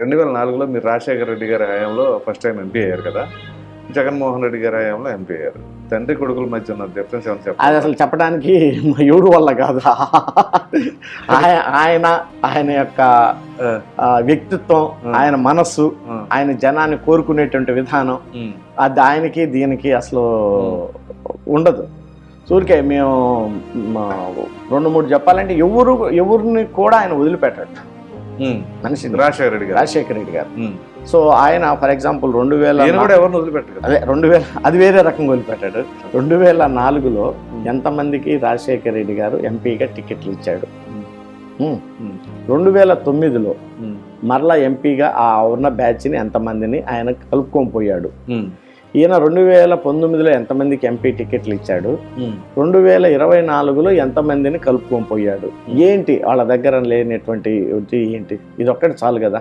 2004లో మీరు రాజశేఖర రెడ్డి గారి హయాంలో ఫస్ట్ టైం ఎంపీ అయ్యారు కదా. జగన్మోహన్ రెడ్డి గారి హయాంలో ఎంపీ అయ్యారు. తండ్రి కొడుకుల మధ్య ఉన్న డిఫరెన్స్ ఏమైనా అది చెప్పాలి? అసలు చెప్పడానికి ఎవడు వల్ల కాదు. ఆయన యొక్క వ్యక్తిత్వం, ఆయన మనస్సు, ఆయన జనాన్ని కోరుకునేటువంటి విధానం, అది ఆయనకి దీనికి అసలు ఉండదు. సూరికే మేము 2-3 చెప్పాలంటే ఎవరిని కూడా ఆయన వదిలిపెట్టాడు మనిషిని, రాజశేఖర రెడ్డి గారు. సో ఆయన ఫర్ ఎగ్జాంపుల్ 2000 ఎవరిని వదిలిపెట్టారు, అదే 2000 అది వేరే రకంగా వదిలిపెట్టాడు. 2004లో ఎంతమందికి రాజశేఖర రెడ్డి గారు ఎంపీగా టికెట్లు ఇచ్చాడు. 2009లో మరలా ఎంపీగా ఆ ఉన్న బ్యాచ్ని ఎంతమందిని ఆయన కలుపుకొని పోయాడు. ఈయన 2019లో ఎంతమందికి ఎంపీ టికెట్లు ఇచ్చాడు, 2024లో ఎంతమందిని కలుపుకొని పోయాడు. ఏంటి వాళ్ళ దగ్గర లేనటువంటి ఏంటి? ఇది ఒక్కటి చాలు కదా.